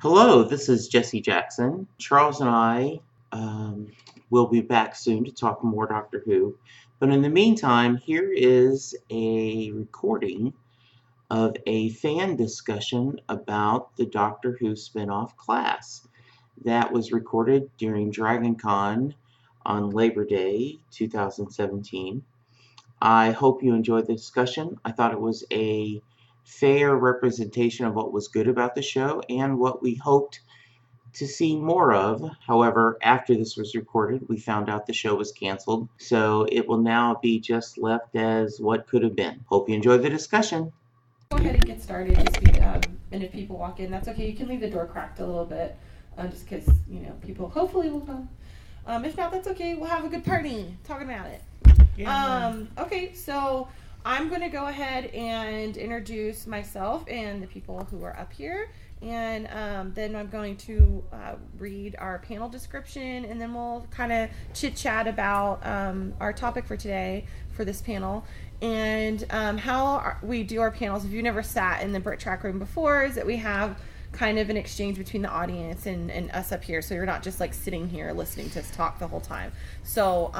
Hello, this is Jesse Jackson. Charles and I will be back soon to talk more Doctor Who. But in the meantime, here is a recording of a fan discussion about the Doctor Who spin-off Class that was recorded during DragonCon on Labor Day 2017. I hope you enjoyed the discussion. I thought it was a fair representation of what was good about the show and what we hoped to see more of. However, after this was recorded, we found out the show was canceled, so it will now be just left as what could have been. Hope you enjoyed the discussion. Go ahead and get started, and if people walk in, that's okay. You can leave the door cracked a little bit, just because, people hopefully will come. If not, that's okay. We'll have a good party talking about it. Yeah. Okay, so I'm going to go ahead and introduce myself and the people who are up here, and then I'm going to read our panel description, and then we'll kind of chit-chat about our topic for today for this panel. And how we do our panels, if you've never sat in the Brit Track room before, is that we have kind of an exchange between the audience and us up here, so you're not just like sitting here listening to us talk the whole time. So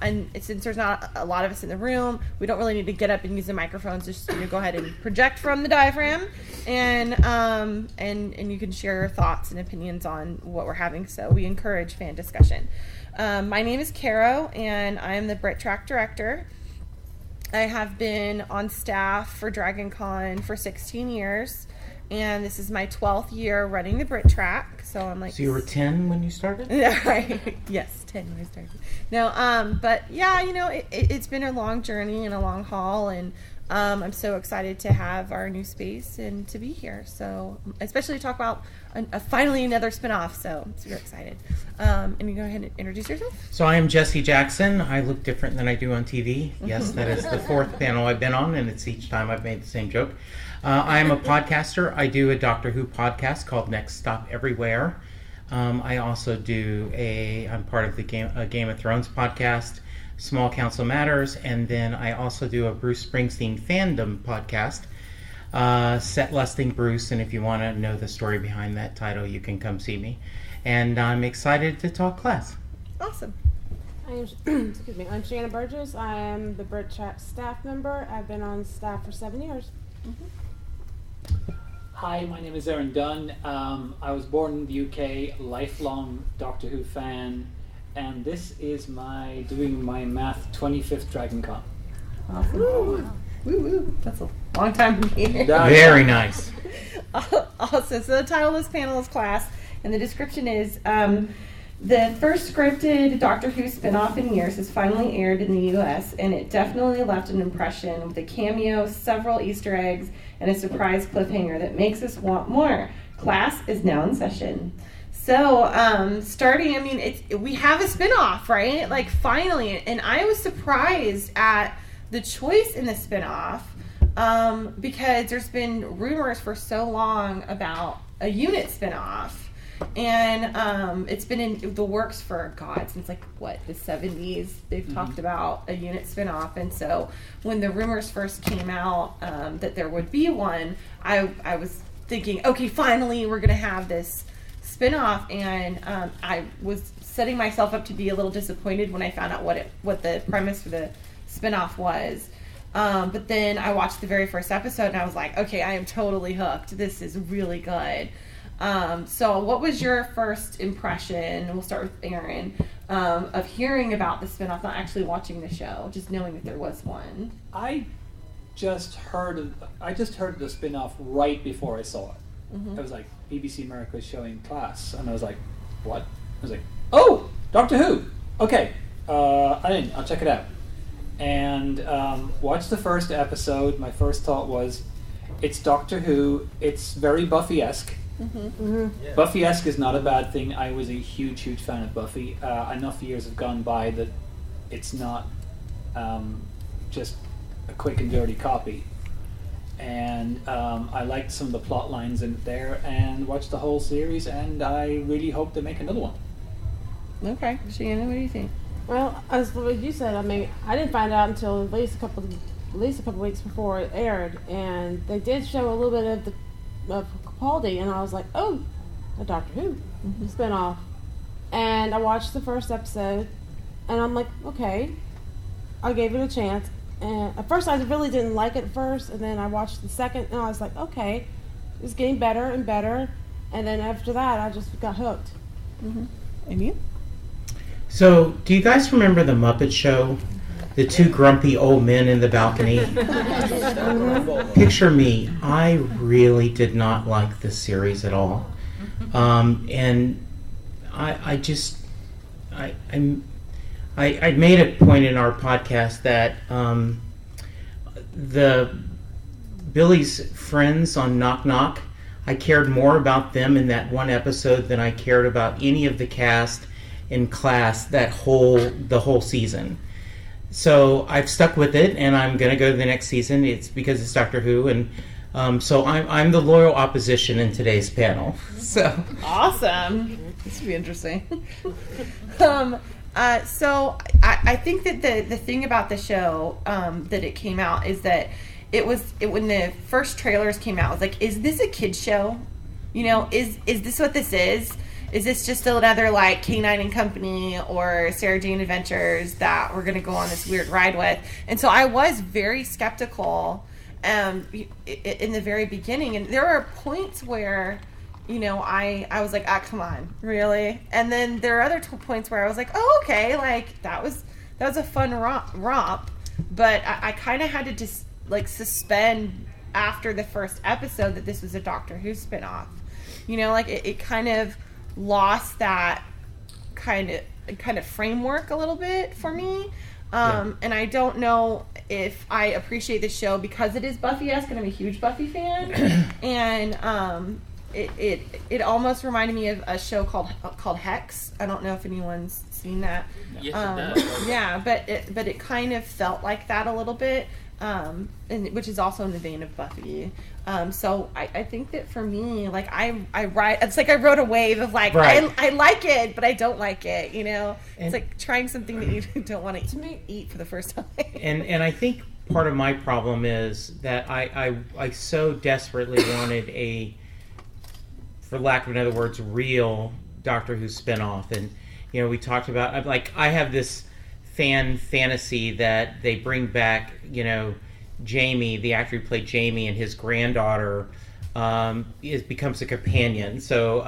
and since there's not a lot of us in the room, we don't really need to get up and use the microphones. Just go ahead and project from the diaphragm, and you can share your thoughts and opinions on what we're having. So we encourage fan discussion. My name is Caro, and I am the Brit Track director. I have been on staff for DragonCon for 16 years. And this is my 12th year running the Brit Track, so I'm like... So you were 10 when you started? Yeah, right. Yes, 10 when I started. No, but yeah, it's been a long journey and a long haul, and I'm so excited to have our new space and to be here. So, especially to talk about finally another spinoff, so I'm super excited. And you go ahead and introduce yourself. So I am Jesse Jackson. I look different than I do on TV. Yes, that is the fourth panel I've been on, and it's each time I've made the same joke. I am a podcaster. I do a Doctor Who podcast called Next Stop Everywhere. I also I'm part of the Game of Thrones podcast, Small Council Matters, and then I also do a Bruce Springsteen fandom podcast, Set Lusting Bruce, and if you want to know the story behind that title, you can come see me. And I'm excited to talk Class. Awesome. I'm Shannon Burgess. I am the Brit Chat staff member. I've been on staff for 7 years. Mm-hmm. Hi, my name is Aaron Dunn. I was born in the UK, lifelong Doctor Who fan, and this is doing my math 25th DragonCon. Awesome. Woo woo. That's a long time to be here. Very nice. Awesome. So the title of this panel is Class, and the description is the first scripted Doctor Who spinoff in years has finally aired in the US, and it definitely left an impression with a cameo, several Easter eggs, and a surprise cliffhanger that makes us want more. Class is now in session. So, starting, we have a spinoff, right? Like, finally. And I was surprised at the choice in the spinoff, because there's been rumors for so long about a unit spinoff. And it's been in the works for, since the 70s. They've talked about a unit spinoff. And so when the rumors first came out that there would be one, I was thinking, okay, finally we're going to have this spinoff. And I was setting myself up to be a little disappointed when I found out what the premise for the spinoff was. But then I watched the very first episode and I was like, okay, I am totally hooked. This is really good. So what was your first impression, we'll start with Aaron, of hearing about the spinoff, not actually watching the show, just knowing that there was one? I just heard the spinoff right before I saw it. Mm-hmm. I was like, BBC America is showing Class, and I was like, what? I was like, oh, Doctor Who! Okay, I'll check it out. And watched the first episode. My first thought was, it's Doctor Who, it's very Buffy-esque. Mm-hmm. Mm-hmm. Yeah. Buffy-esque is not a bad thing. I was a huge fan of Buffy. Enough years have gone by that it's not just a quick and dirty copy. And I liked some of the plot lines in there and watched the whole series, and I really hope they make another one. Okay. Shannon, what do you think? Well, as what you said, I didn't find out until at least a couple weeks before it aired, and they did show a little bit of Capaldi, and I was like, oh, a Doctor Who spinoff. And I watched the first episode, and I'm like, okay. I gave it a chance. And at first, I really didn't like it at first, and then I watched the second, and I was like, okay, it's getting better and better. And then after that, I just got hooked. And you? So, do you guys remember the Muppet Show? The two grumpy old men in the balcony? Picture me. I really did not like this series at all. And I made a point in our podcast that the Billy's friends on Knock Knock, I cared more about them in that one episode than I cared about any of the cast in Class the whole season. So I've stuck with it, and I'm going to go to the next season. It's because it's Doctor Who, and so I'm the loyal opposition in today's panel. So Awesome. This will be interesting. So I think that the thing about the show that it came out is that when the first trailers came out, I was like, is this a kid's show? Is this what this is? Is this just another like K9 and Company or Sarah Jane Adventures that we're going to go on this weird ride with? And so I was very skeptical in the very beginning. And there were points where, I was like, come on, really? And then there are other points where I was like, oh, okay, like that was a fun romp. But I kind of had to just like suspend after the first episode that this was a Doctor Who spinoff. It kind of lost that kind of framework a little bit for me. And I don't know if I appreciate the show because it is Buffy-esque, and I'm a huge Buffy fan. And it almost reminded me of a show called Hex. I don't know if anyone's seen that. Yes, it does. Yeah, but it kind of felt like that a little bit. And which is also in the vein of Buffy. So I think that for me, like it's like I rode a wave of like, right. I like it, but I don't like it, And it's like trying something that you don't want to eat for the first time. And I think part of my problem is that I so desperately wanted a, for lack of other words, real Doctor Who spinoff. And, we talked about, I have this fantasy that they bring back, Jamie, the actor who played Jamie, and his granddaughter becomes a companion. So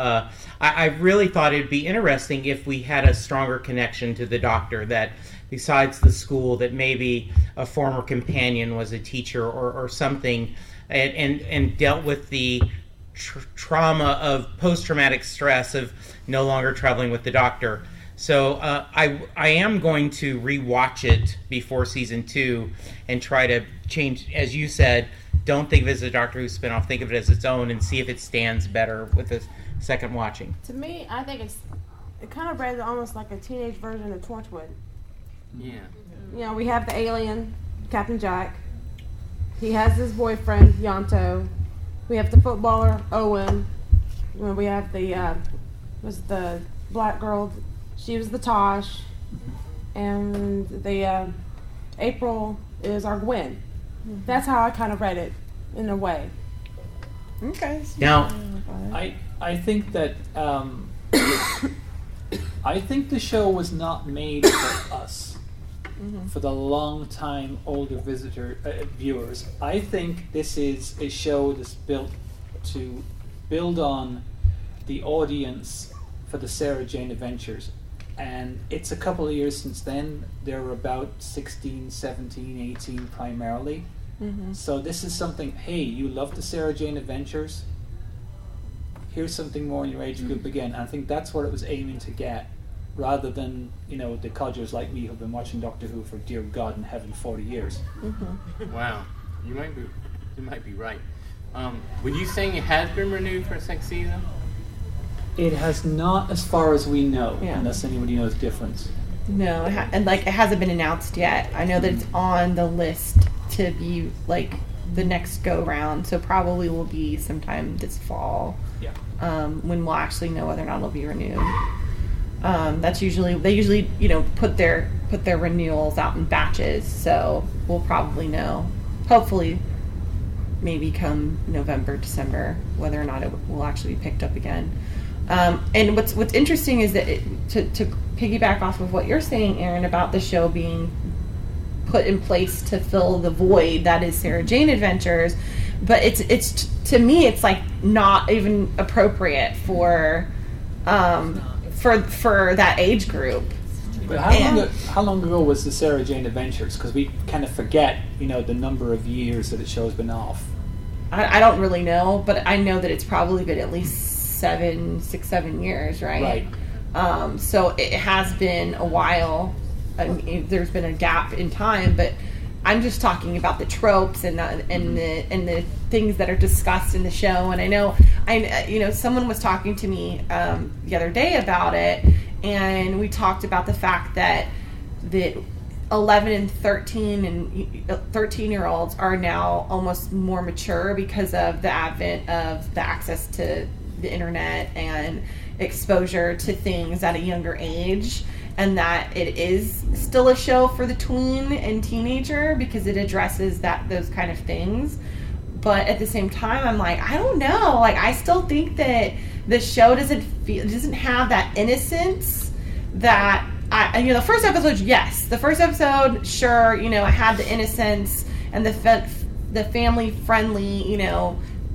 I really thought it'd be interesting if we had a stronger connection to the Doctor, that besides the school, that maybe a former companion was a teacher or something, and dealt with the trauma of post-traumatic stress of no longer traveling with the Doctor. So I am going to rewatch it before season 2 and try to change, as you said, don't think of it as a Doctor Who spinoff, think of it as its own and see if it stands better with the second watching. To me, I think it kind of read almost like a teenage version of Torchwood. Yeah. We have the alien, Captain Jack. He has his boyfriend, Yonto. We have the footballer, Owen. We have the black girl. She was the Tosh, and the April is our Gwen. That's how I kind of read it, in a way. Okay. Now, I think that I think the show was not made for us, for the long-time older viewers. I think this is a show that's built to build on the audience for the Sarah Jane Adventures. And it's a couple of years since then. They're about 16, 17, 18 primarily. So this is something, hey, you love the Sarah Jane Adventures? Here's something more in your age group again. And I think that's what it was aiming to get, rather than, the codgers like me who've been watching Doctor Who for, dear God in heaven, 40 years. Wow. You might be right. Were you saying it has been renewed for a second season? It has not, as far as we know, Yeah. unless anybody knows difference. No, and it hasn't been announced yet. I know that it's on the list to be like the next go round, so probably will be sometime this fall. Yeah. When we'll actually know whether or not it'll be renewed. They usually put their renewals out in batches, so we'll probably know. Hopefully, maybe come November, December, whether or not it will actually be picked up again. And what's interesting is that to piggyback off of what you're saying, Aaron, about the show being put in place to fill the void that is Sarah Jane Adventures, but it's to me it's like not even appropriate for that age group. But how long ago was the Sarah Jane Adventures? Because we kind of forget, the number of years that the show's been off. I don't really know, but I know that it's probably been at least 7 years, right? Right. So it has been a while. I mean, there's been a gap in time, but I'm just talking about the tropes and the things that are discussed in the show. And I know someone was talking to me the other day about it, and we talked about the fact that the 11 and 13-year-olds are now almost more mature because of the advent of the access to the internet and exposure to things at a younger age, and that it is still a show for the tween and teenager because it addresses those kind of things. But at the same time, I'm like, I don't know. Like, I still think that the show doesn't have that innocence that the first episode, yes. The first episode, sure, it had the innocence and the family friendly,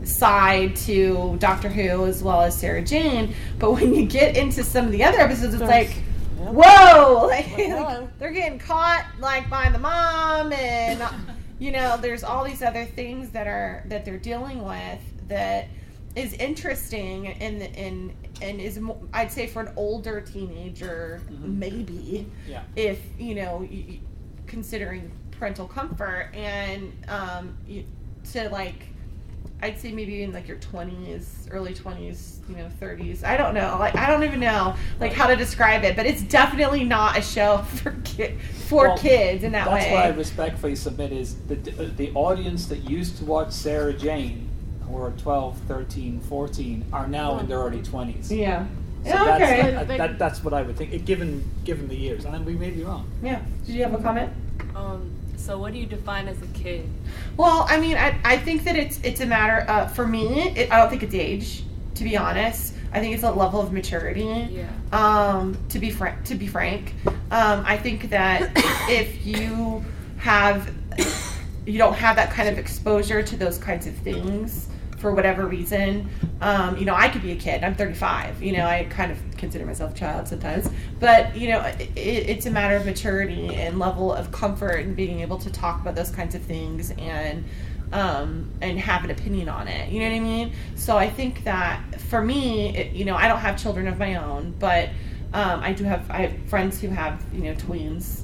side to Doctor Who as well as Sarah Jane. But when you get into some of the other episodes, it's like, whoa, like they're getting caught like by the mom, and there's all these other things that they're dealing with that is interesting and is, I'd say, for an older teenager, maybe, if considering parental comfort, and to like, I'd say maybe in like your 20s, early 20s, 30s. I don't know. Like, I don't even know like how to describe it, but it's definitely not a show for kids in that way. That's what I respectfully submit is the audience that used to watch Sarah Jane, who are 12, 13, 14, are now in their early 20s. Yeah. So that's what I would think, given the years. And we may be wrong. Yeah. Did you have a comment? So what do you define as a kid? Well, I mean, I think that it's a matter of, for me, I don't think it's age, to be honest. I think it's a level of maturity. Yeah. To be frank, I think that if you don't have that kind of exposure to those kinds of things for whatever reason, I could be a kid. I'm 35. I kind of consider myself a child sometimes, but it's a matter of maturity and level of comfort and being able to talk about those kinds of things and have an opinion on it. You know what I mean? So I think that for me, I don't have children of my own, but I have friends who have tweens,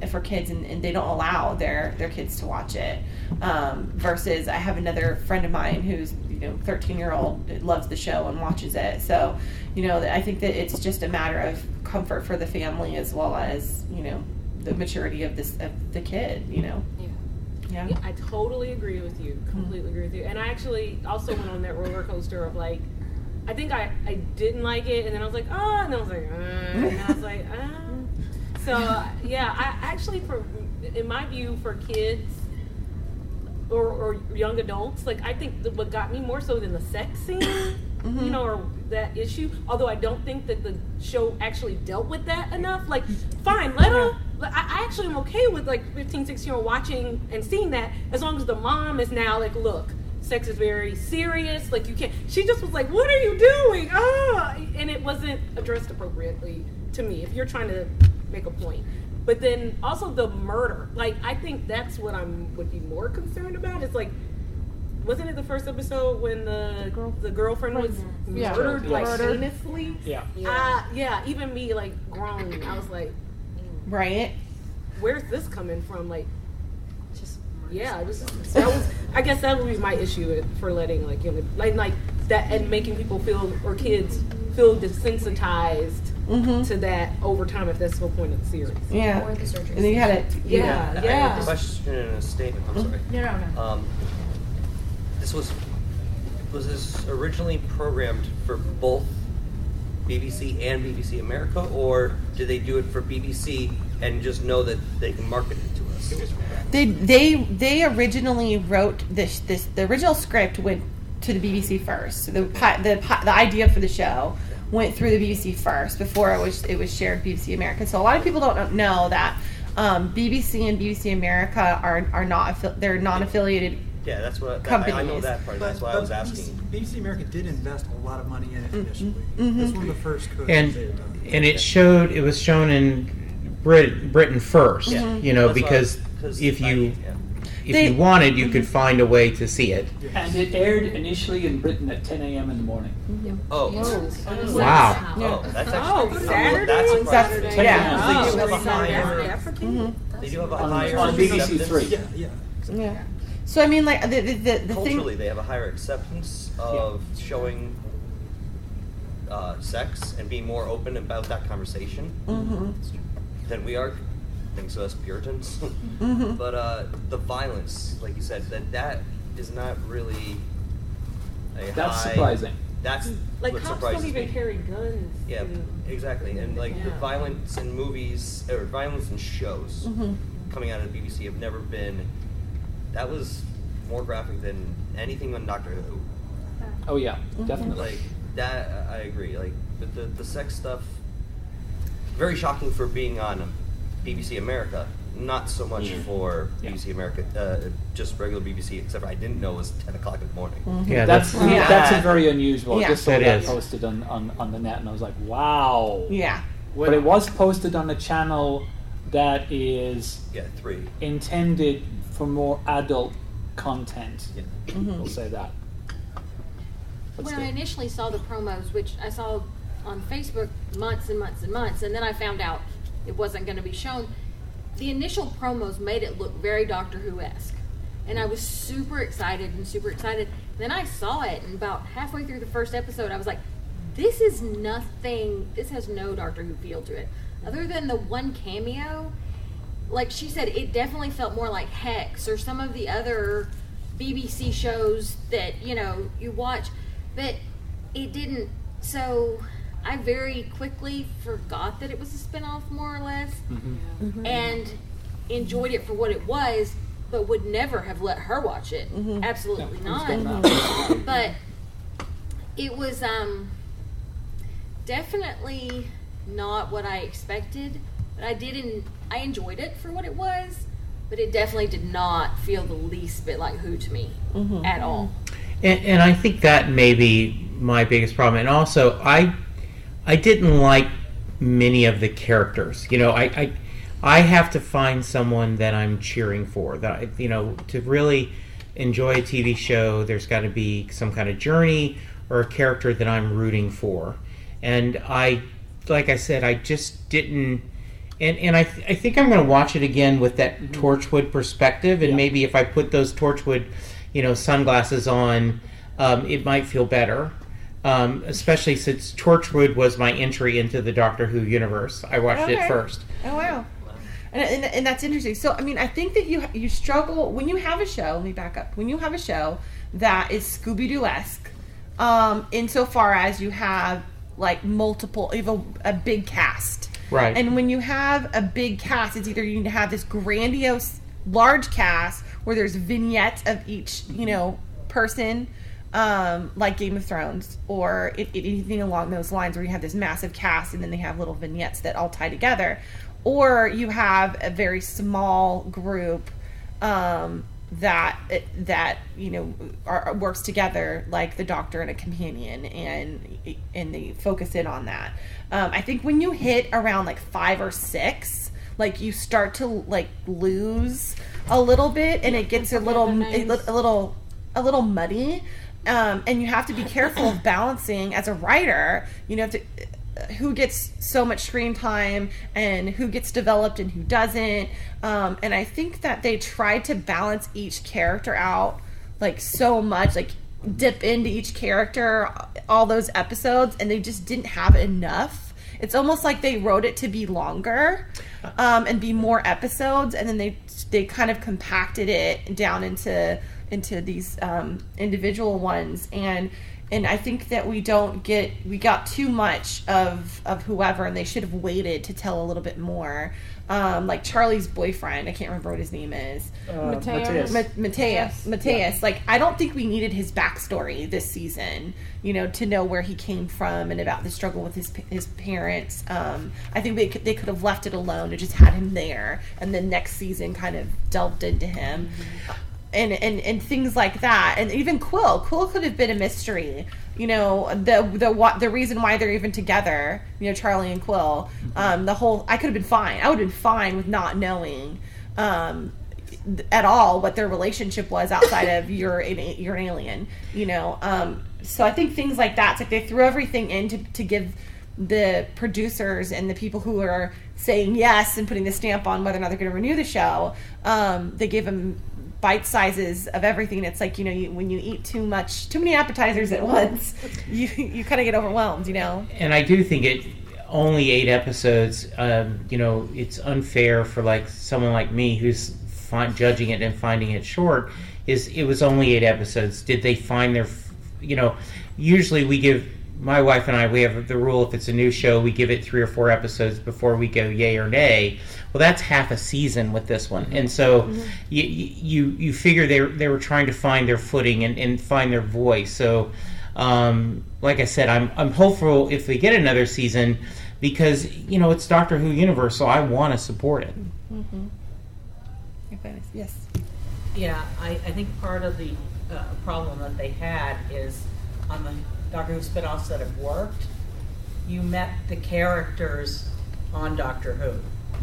for kids, and they don't allow their kids to watch it. Versus I have another friend of mine who's 13-year-old loves the show and watches it. So I think that it's just a matter of comfort for the family as well as the maturity of the kid. Yeah. I totally agree with you. Completely agree with you. And I actually also went on that roller coaster of like, I think I didn't like it, and then I was like, oh, and then I was like, and I was like, So yeah, I actually, in my view, for kids or young adults, like I think what got me more so than the sex scene, or that issue. Although I don't think that the show actually dealt with that enough. Like, fine, let her. I actually am okay with like 15, 16-year-old watching and seeing that, as long as the mom is now like, look, sex is very serious. Like, you can't. She just was like, what are you doing? And it wasn't addressed appropriately to me. If you're trying to make a point. But then also the murder. Like, I think that's what would be more concerned about. It's like, wasn't it the first episode when the girlfriend was murdered, like, heinously? Yeah. Yeah, even me, like, groaning. I was like, right? Where's this coming from? Like, just, yeah, I guess that would be my issue for letting, like, like that, and making people feel, or kids feel desensitized to that over time, if that's the whole point of the series. Yeah. Or the surgery. And then you had it. Yeah. I have a question and a statement. I'm sorry. No. Was this originally programmed for both BBC and BBC America, or did they do it for BBC and just know that they can market it to us? They originally wrote this. The original script went to the BBC first. So the idea for the show went through the BBC first before it was shared with BBC America. So a lot of people don't know that BBC and BBC America are not they're non-affiliated. Yeah, that's what companies. I know that part. That's why I was asking. BBC America did invest a lot of money in it initially. Mm-hmm. That's one of the first codes And they had done. and it was shown in Britain first, Yeah. you know, That's why- because 'cause if you They- you wanted, you could find a way to see it. And it aired initially in Britain at 10 a.m. in the morning. Oh, Wow. oh, that's actually Saturday? that's surprising. Saturday. Yeah. They do have a higher. African? They do have a On- higher on BBC acceptance. Three. Yeah. Yeah. So I mean, like the thing. Culturally, they have a higher acceptance of showing sex and being more open about that conversation than we are. Thanks to us Puritans. But the violence, like you said, that is not really a That's high. surprising. That's Like what cops surprises don't even me. carry guns. Yeah, exactly. And like the Yeah. violence in movies or violence in shows coming out of the BBC have never been. That was more graphic than anything on Doctor Who. Oh yeah, definitely. Like that, I agree. Like the sex stuff, very shocking for being on BBC America. Not so much for BBC America, just regular BBC. Except for I didn't know it was 10 o'clock in the morning. Yeah, That's Yeah. that's a very unusual. Yeah. I just saw That that is. posted on the net, and I was like, wow. Yeah. But it was posted on a channel that is Yeah, 3. intended for more adult content. Yeah. We'll say that. But When still. I initially saw the promos, which I saw on Facebook months and months and months, and then I found out it wasn't going to be shown, the initial promos made it look very Doctor Who-esque. And I was super excited. Then I saw it, and about halfway through the first episode, I was like, this is nothing, this has no Doctor Who feel to it. Other than the one cameo, like she said, it definitely felt more like Hex or some of the other BBC shows that, you know, you watch. But it didn't, so I very quickly forgot that it was a spinoff, more or less, and enjoyed it for what it was, but would never have let her watch it. Absolutely Yeah, it was not. going But it was definitely not what I expected. But I enjoyed it for what it was, but it definitely did not feel the least bit like Who to me at all. And I think that may be my biggest problem. And also, I didn't like many of the characters. You know, I have to find someone that I'm cheering for. That you know, to really enjoy a TV show, there's got to be some kind of journey or a character that I'm rooting for. And like I said, I just didn't. And I think I'm going to watch it again with that Torchwood perspective. And maybe if I put those Torchwood, you know, sunglasses on, it might feel better. Especially since Torchwood was my entry into the Doctor Who universe. I watched it first. Oh wow. And that's interesting. So I mean, I think that you struggle when you have a show. Let me back up. When you have a show that is Scooby-Doo-esque, insofar as you have like multiple, you have a big cast. Right. And when you have a big cast, it's either you have this grandiose, large cast where there's vignettes of each, you know, person, like Game of Thrones, or anything along those lines, where you have this massive cast and then they have little vignettes that all tie together, or you have a very small group that you know works together, like the Doctor and a companion, and they focus in on that. I think when you hit around like 5 or 6, like you start to like lose a little bit, and it gets a little muddy, and you have to be careful of balancing as a writer. You know, who gets so much screen time and who gets developed and who doesn't. And I think that they tried to balance each character out like so much, like dip into each character all those episodes, and they just didn't have enough. It's almost like they wrote it to be longer and be more episodes, and then they kind of compacted it down into these individual ones, and And I think that we got too much of whoever, and they should have waited to tell a little bit more. Like Charlie's boyfriend, I can't remember what his name is. Mateus. Like, I don't think we needed his backstory this season, to know where he came from and about the struggle with his parents. I think they could have left it alone and just had him there, and then next season kind of delved into him. And things like that. And even Quill could have been a mystery. The reason why they're even together, Charlie and Quill. I could have been fine. I would have been fine with not knowing at all what their relationship was outside of you're an alien. So I think things like that. It's like they threw everything in to give the producers and the people who are saying yes and putting the stamp on whether or not they're going to renew the show. They gave them bite sizes of everything. It's like, when you eat too many appetizers at once, you kind of get overwhelmed, And I do think only 8 episodes, it's unfair for like someone like me who's judging it and finding it short. It was only 8 episodes. Did they find their, usually we give, my wife and I, we have the rule, if it's a new show, we give it 3 or 4 episodes before we go yay or nay. Well, that's half a season with this one. And so you figure they were trying to find their footing and find their voice. So like I said, I'm hopeful if we get another season because, it's Doctor Who universe, so I want to support it. Mm-hmm. Yes. Yeah, I think part of the problem that they had is on the Doctor Who spinoffs that have worked, you met the characters on Doctor Who.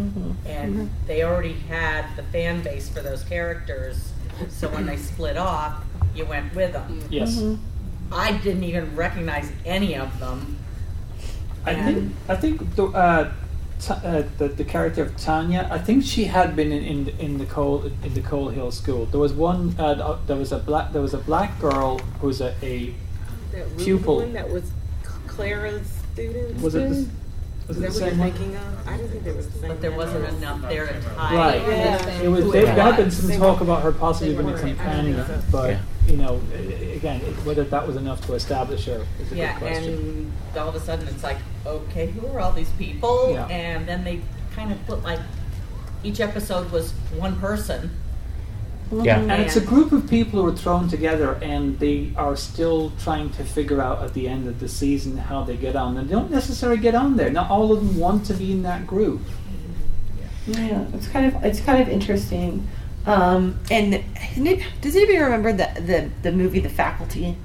Mm-hmm. And they already had the fan base for those characters, so when they split off, you went with them. Yes. Mm-hmm. I didn't even recognize any of them. I think the character of Tanya, I think she had been in the Coal Hill School. There was one. There was a black girl who was a pupil. That was Clara's student. Was it? Is that what you're thinking of? I didn't think there was the same. But there wasn't enough there to tie. Right. Yeah. It was. There had been some talk about her possibly being a companion, but again, whether that was enough to establish her is a good question. And all of a sudden it's like, okay, who are all these people? Yeah. And then they kind of put like each episode was one person. Yeah. And it's a group of people who are thrown together, and they are still trying to figure out at the end of the season how they get on. And they don't necessarily get on there. Not all of them want to be in that group. Yeah, it's kind of interesting. And does anybody remember the movie The Faculty?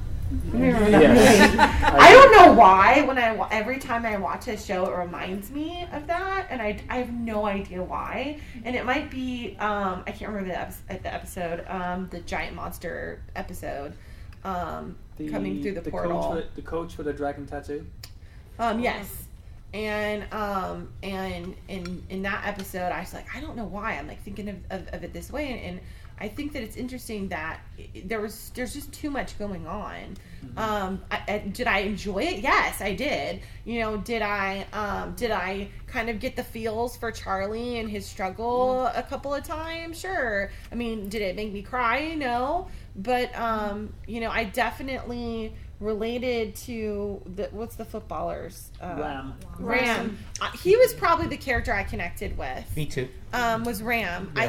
Remember that movie? I don't know why. Every time I watch a show, it reminds me of that, and I have no idea why. And it might be I can't remember the episode, the giant monster episode, coming through the portal. The coach for the dragon tattoo. Yes. And in that episode, I was like, I don't know why. I'm like thinking of it this way, and I think that it's interesting that there's just too much going on. Mm-hmm. Did I enjoy it? Yes, I did. Did I kind of get the feels for Charlie and his struggle a couple of times? Sure. I mean, did it make me cry? No. But I definitely related to what's the footballer's Ram. He was probably the character I connected with. Me too. Was Ram. Yeah.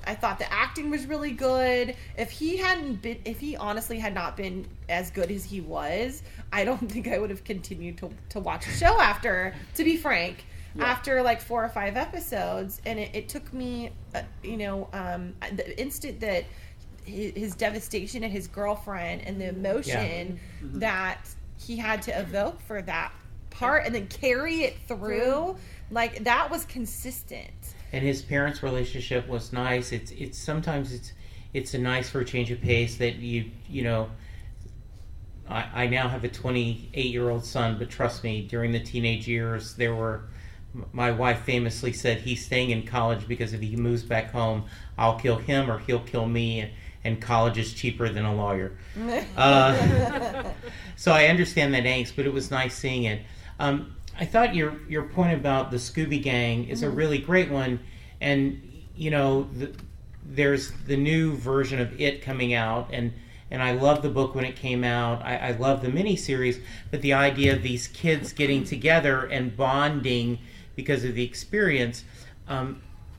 I thought the acting was really good. If he honestly had not been as good as he was, I don't think I would have continued to watch the show after, to be frank. Yeah. After like 4 or 5 episodes, and it took me the instant that his devastation and his girlfriend and the emotion that he had to evoke for that part and then carry it through, like that was consistent. And his parents' relationship was nice. It's sometimes it's a nice for a change of pace that I now have a 28-year-old son, but trust me, during the teenage years my wife famously said he's staying in college because if he moves back home, I'll kill him or he'll kill me. And college is cheaper than a lawyer. So I understand that angst, but it was nice seeing it. I thought your point about the Scooby Gang is a really great one. And, there's the new version of It coming out. And and I loved the book when it came out. I love the miniseries, but the idea of these kids getting together and bonding because of the experience.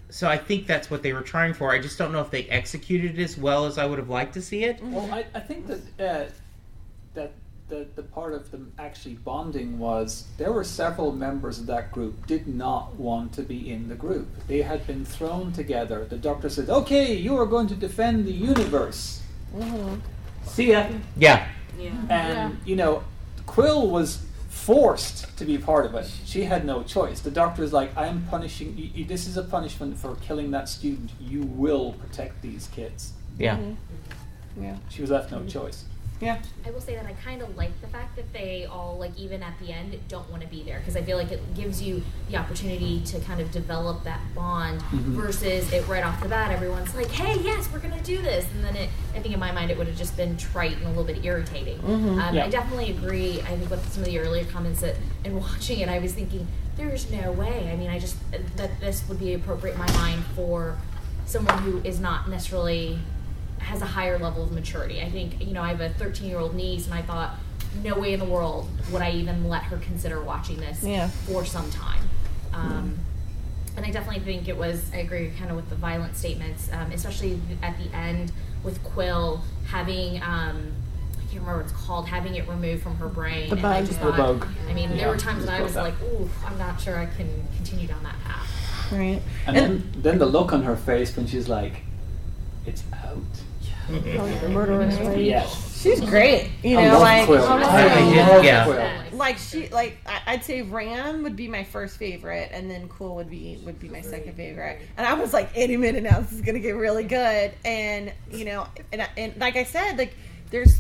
So I think that's what they were trying for. I just don't know if they executed it as well as I would have liked to see it. Well, I think that the part of them actually bonding was there were several members of that group did not want to be in the group. They had been thrown together. The Doctor said, "Okay, you are going to defend the universe. See ya." Yeah. And Quill was forced to be part of it. She had no choice. The Doctor is like, "I am punishing you. This is a punishment for killing that student. You will protect these kids." Yeah. Yeah. She was left no choice. Yeah. I will say that I kind of like the fact that they all, like, even at the end, don't want to be there, because I feel like it gives you the opportunity to kind of develop that bond versus it right off the bat. Everyone's like, "Hey, yes, we're going to do this," and then I think in my mind it would have just been trite and a little bit irritating. I definitely agree. I think with some of the earlier comments that, in watching it, I was thinking, there's no way. I mean, that this would be appropriate in my mind for someone who is not necessarily has a higher level of maturity. I think, I have a 13-year-old niece, and I thought, no way in the world would I even let her consider watching this for some time. And I definitely think I agree kind of with the violent statements, especially at the end with Quill having, I can't remember what it's called, having it removed from her brain. The bug. The bug. I mean, there were times when I was like, ooh, I'm not sure I can continue down that path. Right. And then the look on her face when she's like, "It's out." The murderous rage. Yes. She's great. I love Quill. I'd say Ram would be my first favorite, and then Quill would be my second favorite. And I was like, any minute now, this is gonna get really good. And and like I said, like there's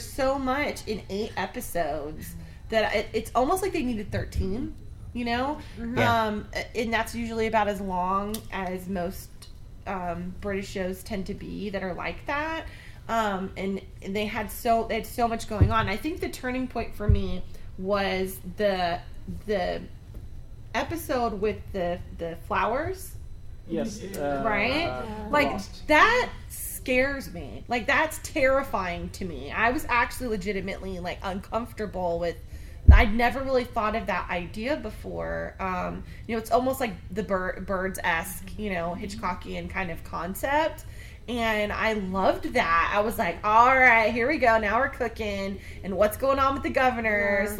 so much in 8 episodes that it's almost like they needed 13. And that's usually about as long as most British shows tend to be that are like that. And they had so much going on. I think the turning point for me was the episode with the flowers. Yes. Right? Lost. That scares me. Like, that's terrifying to me. I was actually legitimately uncomfortable with. I'd never really thought of that idea before. It's almost like the Birds-esque, Hitchcockian kind of concept. And I loved that. I was like, all right, here we go. Now we're cooking. And what's going on with the governors?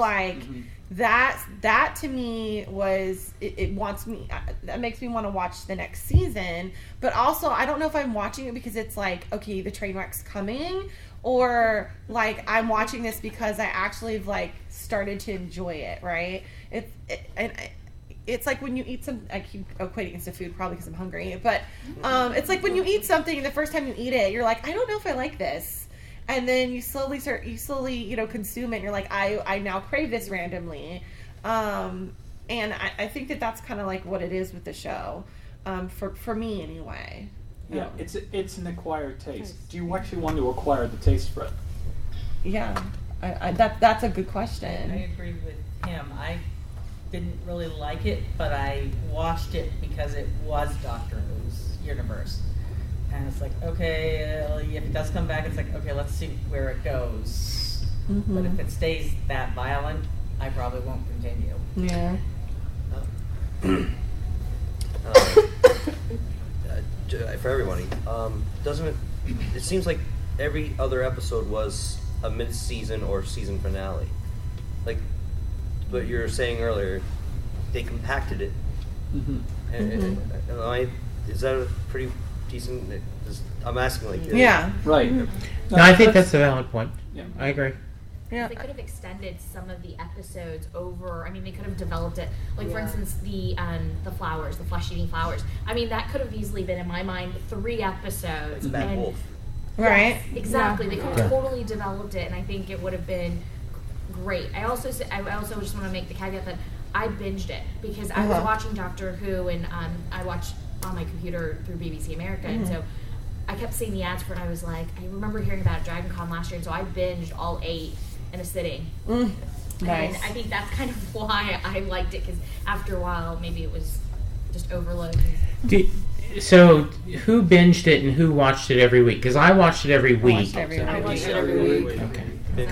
That to me was, it wants me, that makes me want to watch the next season. But also, I don't know if I'm watching it because it's like, okay, the train wreck's coming. Or I'm watching this because I actually have started to enjoy it, right? It's like when you eat some. I keep equating it to food probably because I'm hungry, but it's like when you eat something and the first time you eat it, you're like, I don't know if I like this, and then you slowly consume it. And you're like, I now crave this randomly, and I think that's kind of like what it is with the show, for me anyway. Yeah, it's an acquired taste. Do you actually want to acquire the taste for it? Yeah, that's a good question. I agree with him. I didn't really like it, but I watched it because it was Doctor Who's universe. And it's like, okay, if it does come back, it's like, okay, let's see where it goes. But if it stays that violent, I probably won't continue. Yeah. For everybody, doesn't it seems like every other episode was a mid-season or season finale, like what you were saying earlier, they compacted it. Is that a pretty decent? I'm asking right. No, I think that's a valid point. Yeah, I agree. Yeah. They could have extended some of the episodes over. I mean, they could have developed it. Like, for instance, the flowers, the flesh-eating flowers. I mean, that could have easily been, in my mind, 3 episodes. It's Bad Wolf. Right. Yes, exactly. They could have totally developed it, and I think it would have been great. I also just want to make the caveat that I binged it because I was watching Doctor Who, and I watched on my computer through BBC America, and so I kept seeing the ads for it, and I was like, I remember hearing about it at DragonCon last year, and so I binged all 8 in a sitting. Nice. And I think that's kind of why I liked it, because after a while, maybe it was just overload. So who binged it and who watched it every week? Because I watched it every week. I watched it every week. Okay. Binge.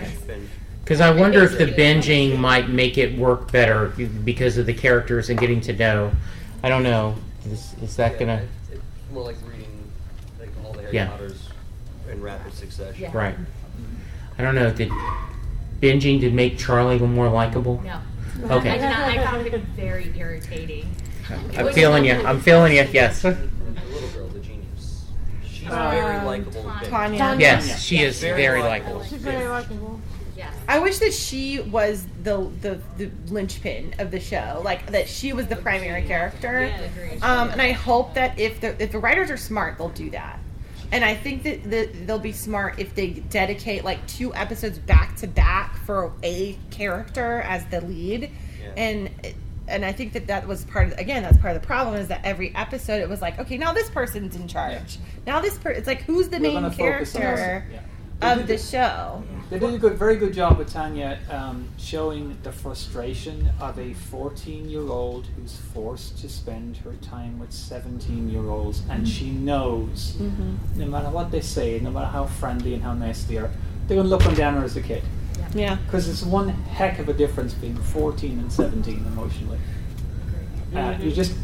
Because I wonder if the binging might make it work better because of the characters and getting to know. I don't know. Is that gonna? It's more like reading like all the Harry Yeah. Potters in rapid succession. Yeah. Right. I don't know. Did binging did make Charlie more likable? No. Okay. I found it very irritating. I'm feeling you. I'm feeling you. Yes. The little girl, the genius. She's very likable. and Tanya. Yes, she is Very very likable. likable. She's very likable. Yes. I wish that she was the linchpin of the show, like that she was the primary character. Yeah, agreed. And I hope that if the writers are smart, they'll do that. And I think that they'll be smart if they dedicate like 2 episodes back to back for a character as the lead. Yeah. And I think that was part of, again, that's part of the problem, is that every episode it was like, okay, now this person's in charge. Now this it's like, who's the We're main gonna focus on character this. of the show? They did a very good job with Tanya showing the frustration of a 14-year-old who's forced to spend her time with 17-year-olds, and she knows no matter what they say, no matter how friendly and how nice they are, they're going to look them down her as a kid. Yeah. Because it's one heck of a difference being 14 and 17 emotionally. You just,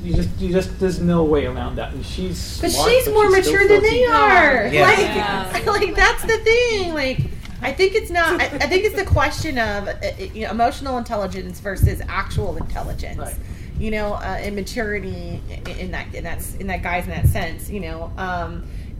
there's no way around that. And she's But smart, she's but more she's still mature than 14. they are. Yes. Like that's the thing. Like, I think it's not. I think it's the question of emotional intelligence versus actual intelligence. Right. You know, and maturity in that guys in that sense. You know,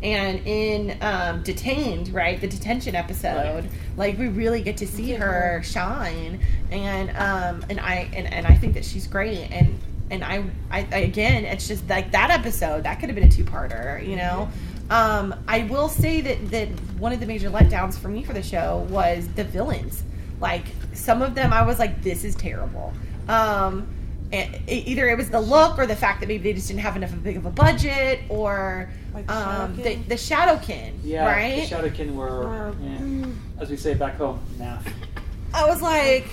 and in Detained, right, the detention episode, like we really get to see her shine, and I think that she's great, and I again, it's just like that episode that could have been a 2-parter, you know. I will say that one of the major letdowns for me for the show was the villains. Like, some of them I was like, this is terrible. Either it was the look or the fact that maybe they just didn't have enough big of a budget, or Like the Shadowkin, Yeah, right? the Shadowkin were, as we say back home, naff. I was like,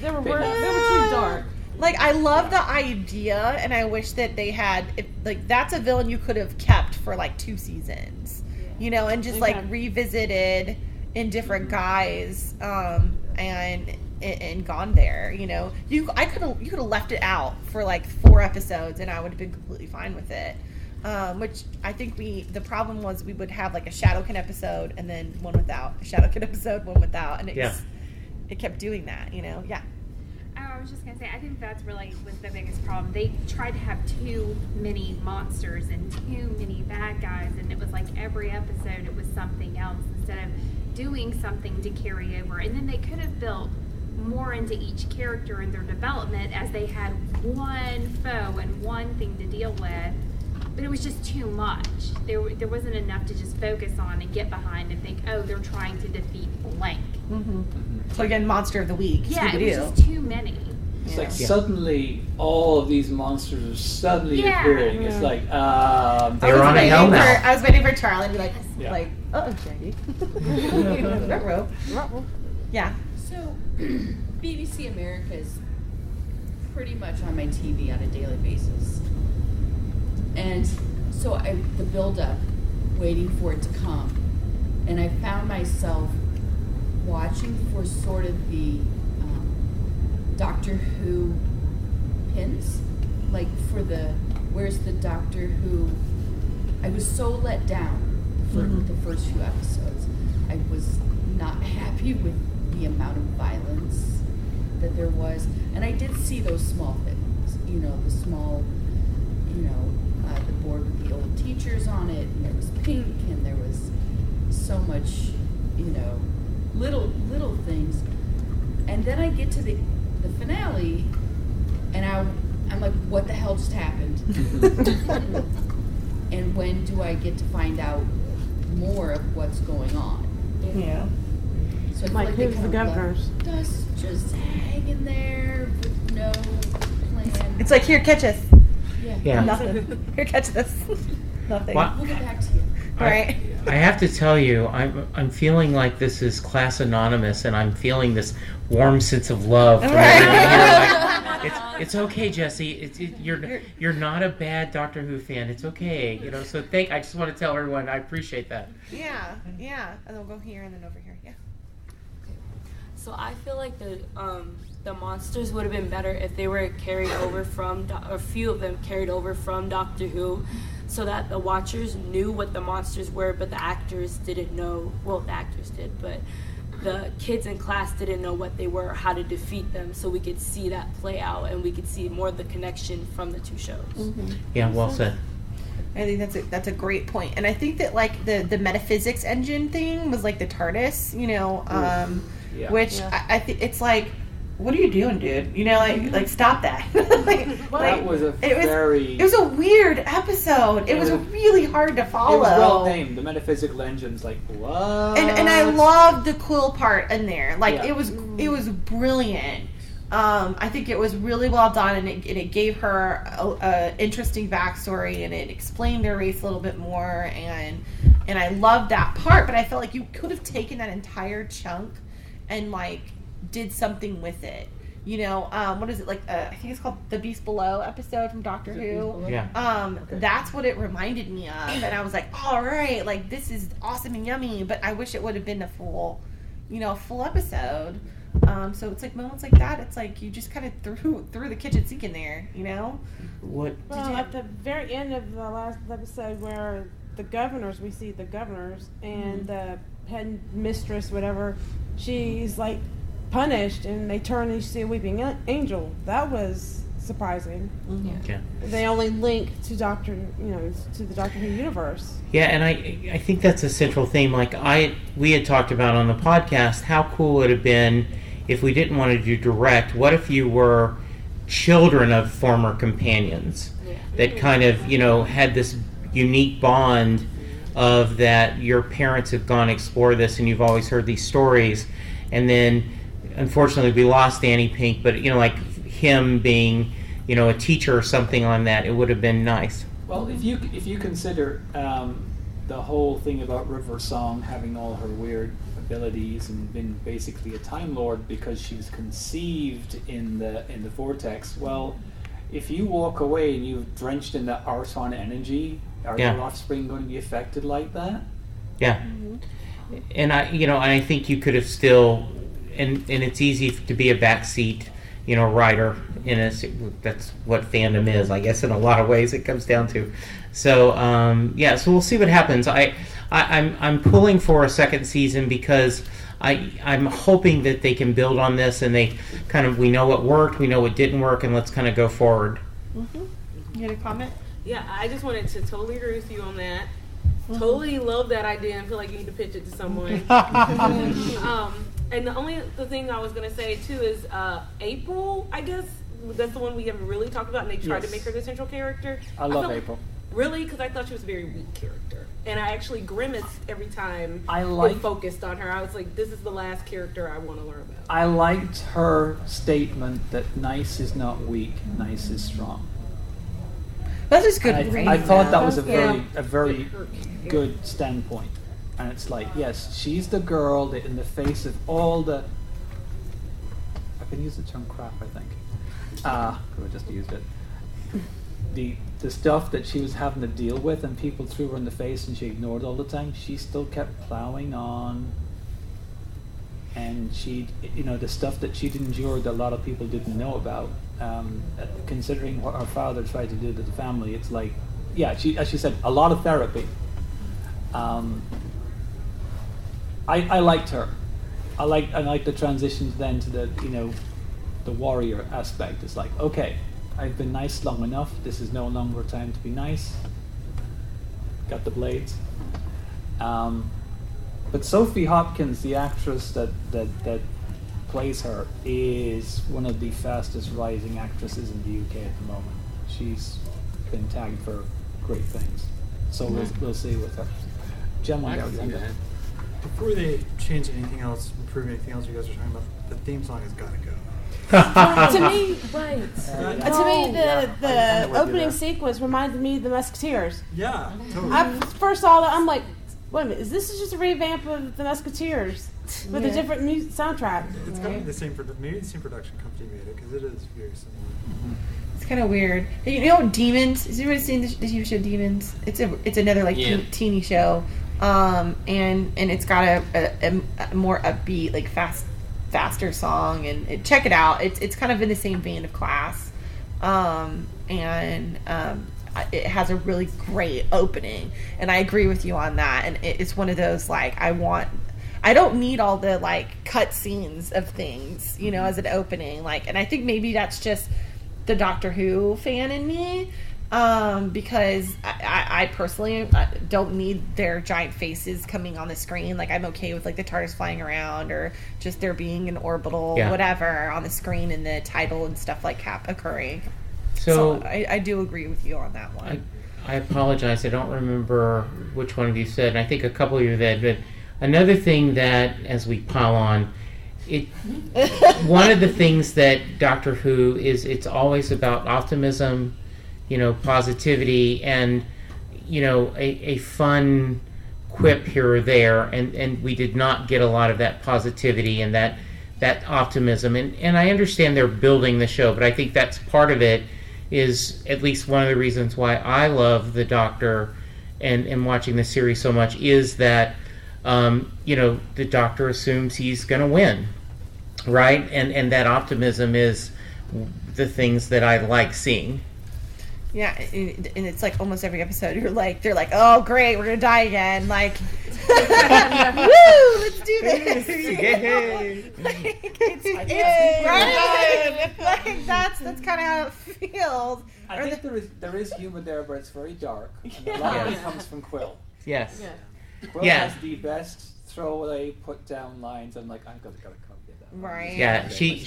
They were too dark. like, I love the idea, and I wish that they had, like, that's a villain you could have kept for like 2 seasons, you know, and just like revisited in different guise, and gone there, you know. You could have left it out for like 4 episodes, and I would have been completely fine with it. Which I think the problem was we would have like a Shadowkin episode and then one without, a Shadowkin episode, one without, and it kept doing that, you know. Yeah. I was just gonna say, I think that's really was the biggest problem. They tried to have too many monsters and too many bad guys, and it was like every episode it was something else instead of doing something to carry over. And then they could have built more into each character in their development as they had one foe and one thing to deal with. But it was just too much. There wasn't enough to just focus on and get behind and think, oh, they're trying to defeat blank. So again, Monster of the Week. Yeah, it was just too many. It's like suddenly all of these monsters are suddenly appearing. It's like they were on a hell now. I was waiting for Charlie to be like, uh-oh, Shaggy. Yeah. So, BBC America is pretty much on my TV on a daily basis. And so the build-up, waiting for it to come. And I found myself watching for sort of the Doctor Who pins. Like for where's the Doctor Who? I was so let down for the first few episodes. I was not happy with the amount of violence that there was. And I did see those small things, you know, the small, you know, the board with the old teachers on it, and there was pink, and there was so much, you know, little things. And then I get to the finale, and I'm like, what the hell just happened? And when do I get to find out more of what's going on? Yeah. So I feel Like, like they who's kind the of governors? left us just hanging there with no plan. It's like, here, catch us. Yeah. Nothing. Here, catch this. Nothing. Well, We'll get back to you. Right. I have to tell you, I'm feeling like this is Class Anonymous, and I'm feeling this warm sense of love from everybody here. Like, It's okay, Jesse. You're not a bad Doctor Who fan. It's okay. So I just want to tell everyone I appreciate that. Yeah. And we'll go here and then over here. Yeah. So I feel like the monsters would have been better if they were carried over from, a few of them carried over from Doctor Who, so that the watchers knew what the monsters were, but the actors didn't know. Well, the actors did, but the kids in class didn't know what they were, or how to defeat them, so we could see that play out, and we could see more of the connection from the two shows. Mm-hmm. Yeah, well said. I think that's a great point, and I think that like the metaphysics engine thing was like the TARDIS, which I think it's like, what are you doing, dude? Like stop that. That was it was a weird episode. It was really hard to follow. It was well named. The metaphysical engine's like, what? And I loved the quill part in there. Like it was brilliant. I think it was really well done, and it gave her a interesting backstory, and it explained their race a little bit more, and I loved that part. But I felt like you could have taken that entire chunk and like did something with it. What is it, like I think it's called the Beast Below episode from Doctor Who. Yeah. That's what it reminded me of, and I was like, all right, like this is awesome and yummy, but I wish it would have been a full episode. So it's like moments like that, it's like you just kind of threw the kitchen sink in there, What? Well, at the very end of the last episode where we see the governors and the head mistress, whatever, she's like punished, and they turn and you see a weeping angel. That was surprising. Yeah. They only link to to the Doctor Who universe. Yeah, and I think that's a central theme. Like we had talked about on the podcast, how cool it would have been if we didn't want to do direct. What if you were children of former companions that kind of had this unique bond of that your parents have gone explore this, and you've always heard these stories, and then unfortunately we lost Danny Pink, but like him being a teacher or something on that, it would have been nice. Well, if you consider the whole thing about River Song having all her weird abilities and been basically a Time Lord because she was conceived in the vortex, well, if you walk away and you're drenched in that Arson energy, are your offspring going to be affected like that? Yeah. And I think you could have still, and it's easy to be a backseat, writer that's what fandom is, I guess, in a lot of ways it comes down to. So so we'll see what happens. I'm pulling for a second season because I'm hoping that they can build on this, and we know what worked, we know what didn't work, and let's kind of go forward. Mm-hmm. You had a comment? Yeah, I just wanted to totally agree with you on that. Totally love that idea and feel like you need to pitch it to someone. And the thing I was going to say too is April, I guess, that's the one we haven't really talked about, and they tried to make her the central character. I love April. Really? Because I thought she was a very weak character. And I actually grimaced every time they focused on her. I was like, this is the last character I want to learn about. I liked her statement that nice is not weak, nice is strong. That is good. I thought that was a very good standpoint. And it's like, yes, she's the girl that in the face of all the... I can use the term crap, I think. I just used it. The stuff that she was having to deal with and people threw her in the face and she ignored all the time, she still kept plowing on. And she, the stuff that she'd endured that a lot of people didn't know about, considering what her father tried to do to the family, it's like, she, as she said, a lot of therapy. I liked her. I like the transitions then to the warrior aspect. It's like, okay, I've been nice long enough. This is no longer time to be nice. Got the blades. But Sophie Hopkins, the actress that plays her, is one of the fastest rising actresses in the UK at the moment. She's been tagged for great things. So we'll see with her. Before they change anything else, improve anything else you guys are talking about, the theme song has got to go. To me, the opening sequence reminded me of the Musketeers. Yeah, totally. I first saw that, I'm like, wait a minute, is this just a revamp of the Musketeers? with a different soundtrack. It's got to be the same maybe the same production company made it, because it is very similar. It's kind of weird. You know, Demons. Has anybody seen the TV show Demons? It's another like teeny show, and it's got a more upbeat, like faster song, and check it out. It's kind of in the same vein of Class, it has a really great opening, and I agree with you on that. And it's one of those like I don't need all the like cut scenes of things, you know, as an opening. Like, and I think maybe that's just the Doctor Who fan in me, because I personally don't need their giant faces coming on the screen. Like, I'm okay with like the TARDIS flying around, or just there being an orbital whatever on the screen and the title and stuff like occurring. So I do agree with you on that one. I apologize. I don't remember which one of you said, and I think a couple of you did, but another thing that, as we pile on, one of the things that Doctor Who is, it's always about optimism, you know, positivity, and, you know, a fun quip here or there, and we did not get a lot of that positivity and that optimism, and I understand they're building the show, but I think that's part of it, is at least one of the reasons why I love the Doctor and watching the series so much, is that you know, the Doctor assumes he's going to win, right? And that optimism is the things that I like seeing. Yeah, and it's like almost every episode they're like, oh great, we're gonna die again, like, woo, let's do this. Yay. Like that's kind of how it feels. I think there is humor there, but it's very dark, and a lot of it comes from Quill. Yes. Yeah. Quill has the best throwaway, put down lines. I'm like, I've got to copy that. Right. Yeah, she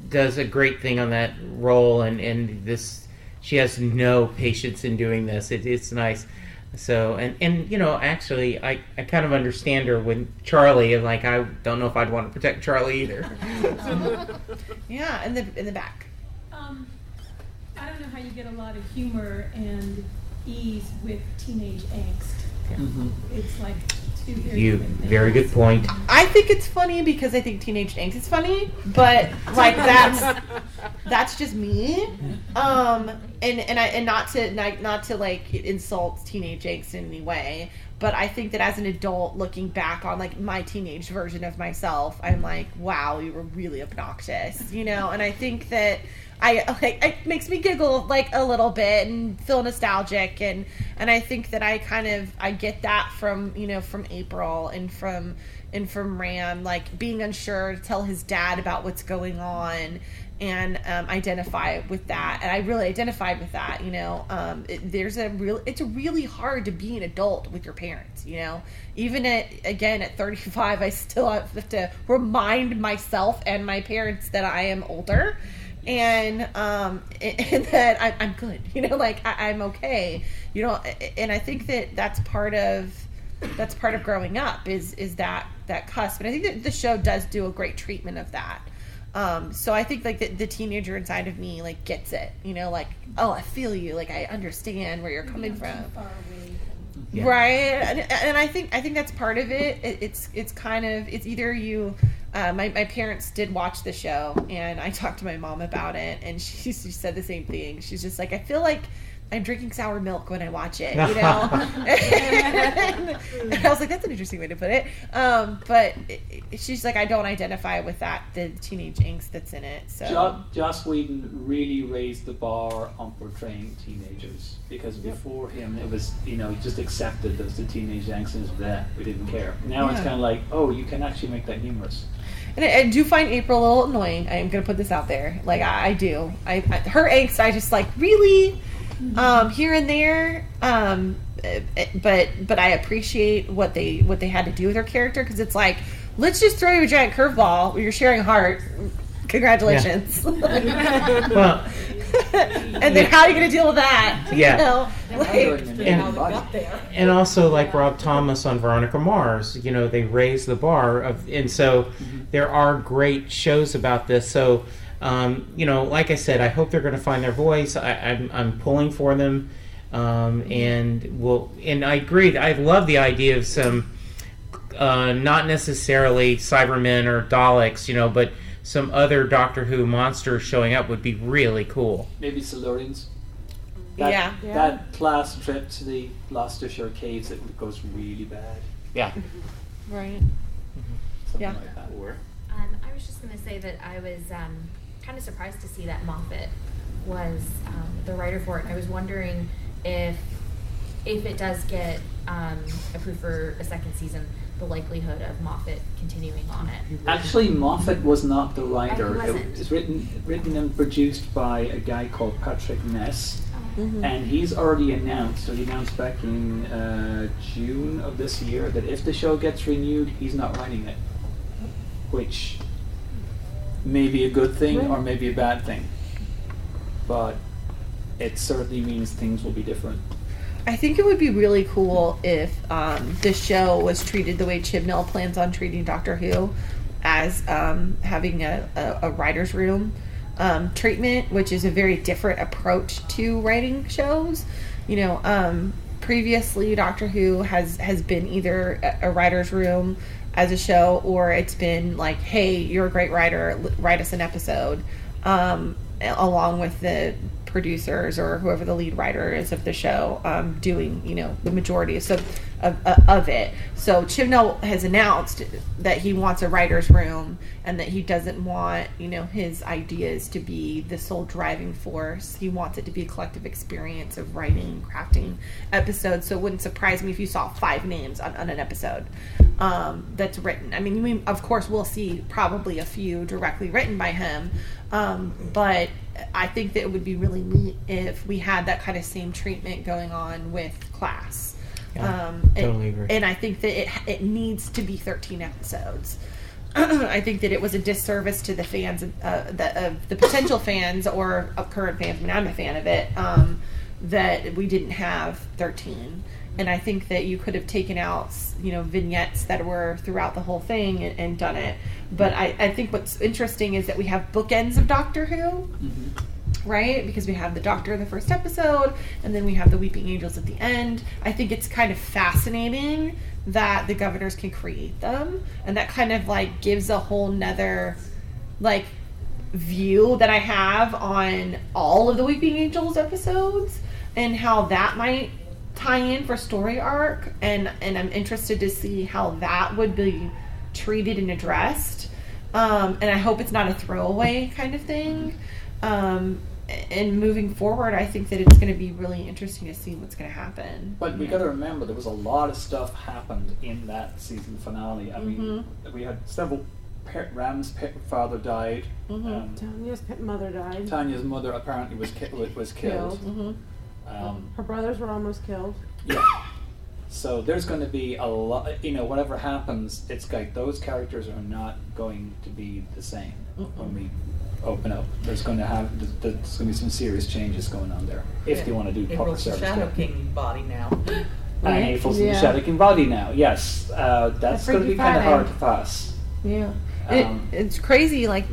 does a great thing on that role, and this. She has no patience in doing this. It's nice. So, and you know, actually, I kind of understand her when Charlie, and like, I don't know if I'd want to protect Charlie either. Yeah, in the back. I don't know how you get a lot of humor and ease with teenage angst. Mm-hmm. It's like two very good point. I think it's funny because I think teenage angst is funny, but like that's just me. And not to like insult teenage angst in any way, but I think that as an adult looking back on like my teenage version of myself, I'm like, wow, you were really obnoxious, you know. And I think that it makes me giggle like a little bit and feel nostalgic, and I think that I get that from, you know, from April and from Ram, like being unsure to tell his dad about what's going on, and identify with that. And I really identified with that, you know. It's really hard to be an adult with your parents, you know. Even at 35, I still have to remind myself and my parents that I am older, and that I'm good, you know, like I'm okay, you know. And I think that that's part of growing up is that cusp, and I think that the show does do a great treatment of that. So I think like the teenager inside of me like gets it, you know, like, oh, I feel you, like I understand where you're coming from. Yeah. Right, and I think that's part of it. It's kind of, it's either you. My parents did watch the show, and I talked to my mom about it, and she said the same thing. She's just like, I feel like I'm drinking sour milk when I watch it, you know. And I was like, that's an interesting way to put it. But she's like, I don't identify with the teenage angst that's in it. So Joss Whedon really raised the bar on portraying teenagers, because before him it was, you know, he just accepted those the teenage angst and that we didn't care. Now it's kind of like, oh, you can actually make that humorous. And I do find April a little annoying. I am going to put this out there. Like, I do. Her angst, I just like, really? Here and there, but I appreciate what they had to do with her character, because it's like, let's just throw you a giant curveball. You're sharing a heart. Congratulations. Yeah. Well, and then how are you going to deal with that? Yeah. You know? And also, like Rob Thomas on Veronica Mars, you know, they raise the bar and so there are great shows about this. So. You know, like I said, I hope they're going to find their voice. I'm pulling for them, and I agree. I love the idea of some not necessarily Cybermen or Daleks, but some other Doctor Who monsters showing up would be really cool. Maybe Silurians. That class trip to the Gloucestershire caves, it goes really bad. Yeah. Right. Something Yeah. like that. Or I was just going to say that I was kind of surprised to see that Moffat was the writer for it. I was wondering if it does get approved for a second season, the likelihood of Moffat continuing on it. actually, Moffat was not the writer. Oh, he wasn't. It was written and produced by a guy called Patrick Ness. And he's already announced, so he announced back in June of this year, that if the show gets renewed, he's not writing it. Which may be a good thing or maybe a bad thing. But it certainly means things will be different. I think it would be really cool if the show was treated the way Chibnall plans on treating Doctor Who, as having a writer's room treatment, which is a very different approach to writing shows. Previously Doctor Who has been either a writer's room as a show, or it's been like, hey, you're a great writer, write us an episode, along with the producers or whoever the lead writer is of the show doing the majority of it. So Chibnall has announced that he wants a writer's room and that he doesn't want his ideas to be the sole driving force. He wants it to be a collective experience of writing, crafting episodes. So it wouldn't surprise me if you saw 5 names on an episode that's written. I mean, of course we'll see probably a few directly written by him, but I think that it would be really neat if we had that kind of same treatment going on with Class. Totally agree. And I think that it needs to be 13 episodes. I think that it was a disservice to the fans, of the potential fans or of current fans. I mean, I'm a fan of it, that we didn't have 13. And I think that you could have taken out, vignettes that were throughout the whole thing and done it. But I think what's interesting is that we have bookends of Doctor Who, right? Because we have the Doctor in the first episode, and then we have the Weeping Angels at the end. I think it's kind of fascinating that the Governors can create them, and that kind of gives a whole nother view that I have on all of the Weeping Angels episodes and how that might tie in for story arc, and I'm interested to see how that would be treated and addressed, and I hope it's not a throwaway kind of thing, and moving forward I think that it's going to be really interesting to see what's going to happen. But we got to remember there was a lot of stuff happened in that season finale. I mean, we had several. Ram's father died. Tanya's mother died. Tanya's mother apparently was killed. Her brothers were almost killed. Yeah. So there's going to be a lot. Whatever happens, it's like those characters are not going to be the same when we open up. There's going to be some serious changes going on there if they want to do proper April's the service. Shadow King body now. And April's the Shadow King body now. Yes, that's going to be kind of hard to pass. Yeah. It's crazy. Like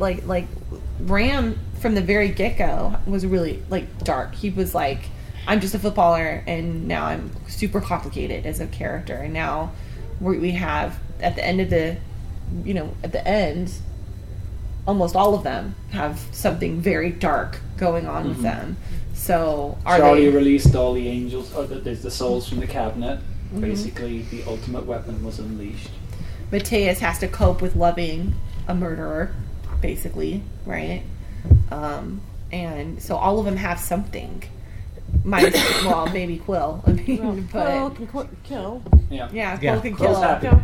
Ram from the very get-go was really dark. He was like, I'm just a footballer, and now I'm super complicated as a character. And now we have at the end of almost all of them have something very dark going on with them. So Charlie released all the angels, or the souls from the cabinet. Basically, the ultimate weapon was unleashed. Mateus has to cope with loving a murderer, basically, right? And so all of them have something. Maybe Quill. I mean, Quill can kill. Yeah, Quill can kill.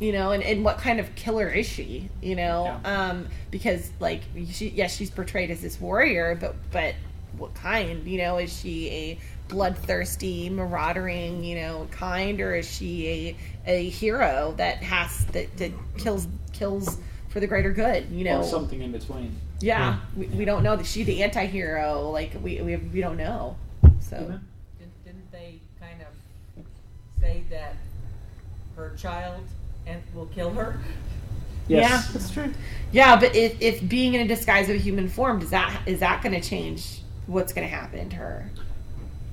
And what kind of killer is she? Because she's portrayed as this warrior, but what kind? Is she a bloodthirsty, marauding, kind, or is she a hero that kills for the greater good? Or something in between. Yeah, we don't know that she's the anti-hero. We don't know. So didn't they kind of say that her child will kill her? Yes. Yeah, that's true. Yeah, but if being in a disguise of a human form, is that going to change what's going to happen to her?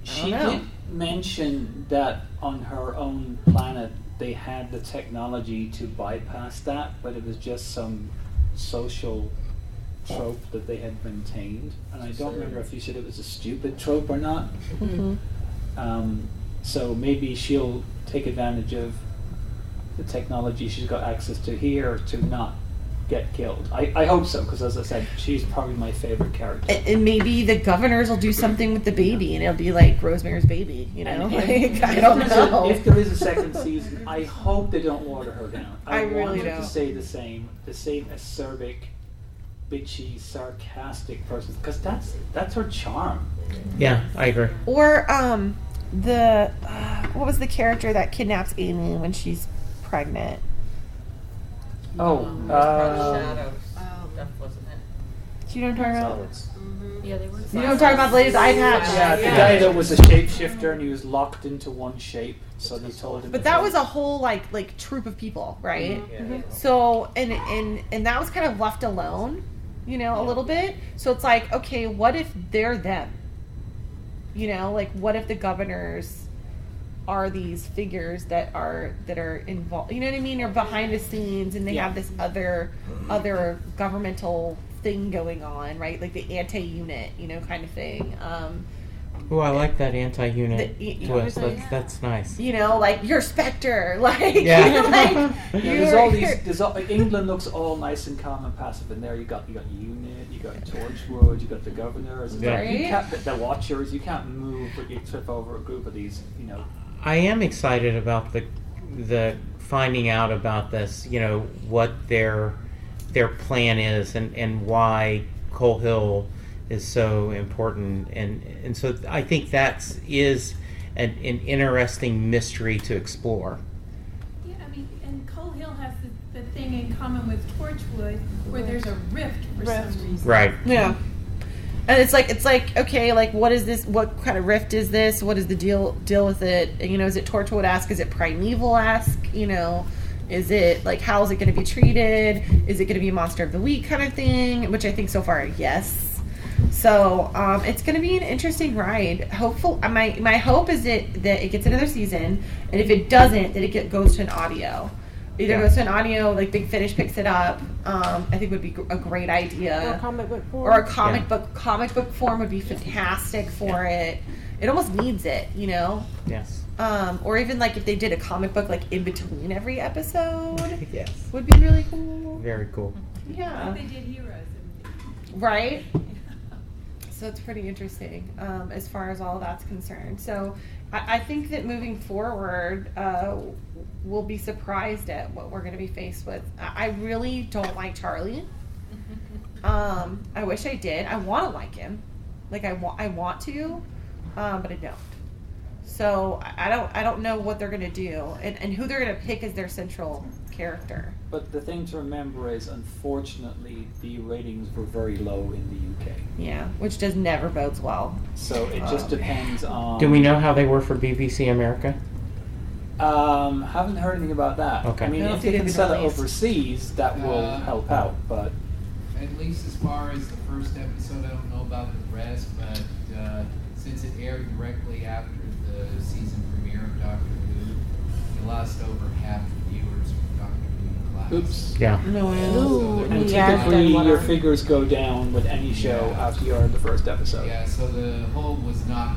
She did mention that on her own planet they had the technology to bypass that, but it was just some social trope that they had maintained. And I don't remember if you said it was a stupid trope or not. So maybe she'll take advantage of the technology she's got access to here to not get killed. I hope so, because as I said, she's probably my favorite character. And maybe the governors will do something with the baby, and it'll be like Rosemary's Baby, you know? I don't know. If there is a second season, I hope they don't water her down. I really want her don't. to stay the same acerbic, bitchy, sarcastic person, because that's her charm. Yeah, I agree. Or what was the character that kidnaps Amy when she's pregnant? Shadows. That wasn't it. Do you know what I'm talking about? Yeah, they were. You know what I'm talking about, ladies? I've had. Yeah, the guy that was a shapeshifter and he was locked into one shape, so they told him. But that was a whole like troop of people, right? Yeah. So and that was kind of left alone, you know, a little bit. So it's like, okay, what if they're them? You know, like what if the governors are these figures that are involved, you know what I mean, or behind the scenes, and they have this other governmental thing going on, right? Like the anti-unit, you know, kind of thing. Oh, I like that anti-unit twist. That's nice. You know, like you're Spectre, like yeah. England looks all nice and calm and passive, and there you got unit, you got Torchwood, you got the governors, you can't, the Watchers. You can't move, but you trip over a group of these, you know. I am excited about the finding out about this, you know, what their plan is and why Coal Hill is so important, and so I think that is an interesting mystery to explore. Yeah, I mean, and Coal Hill has the thing in common with Torchwood, where there's a rift for some reason. Right. Yeah. And it's like okay, like what is this? What kind of rift is this? What is the deal with it? You know, is it Torchwood-esque? Is it Primeval-esque? You know, is it like how is it going to be treated? Is it going to be a Monster of the Week kind of thing? Which I think so far, yes. So it's going to be an interesting ride. My hope is that it gets another season, and if it doesn't, that it goes to an audio. Either goes to an audio, like Big Finish picks it up. I think would be a great idea. Or a comic book form. Or a comic book form would be fantastic for it. It almost needs it, you know. Yes. Or even like if they did a comic book like in between every episode. Yes. Would be really cool. Very cool. Yeah. Like they did Heroes. Right. So it's pretty interesting as far as all of that's concerned. So I think that moving forward, we'll be surprised at what we're going to be faced with. I really don't like Charlie. I wish I did. I want to like him. Like I want to, but I don't. So I don't know what they're going to do and who they're going to pick as their central character. But the thing to remember is, unfortunately, the ratings were very low in the UK. Yeah, which does never bodes well. So it just depends on... Do we know how they were for BBC America? Haven't heard anything about that. Okay. I mean, if they can sell it overseas, that will help out, but... At least as far as the first episode, I don't know about the rest, but since it aired directly after the season premiere of Doctor Who, you lost over half the viewers from Doctor Who class. Oops. Yeah. No way. So And typically your figures go down with any show after you are in the first episode. Yeah, so the whole was not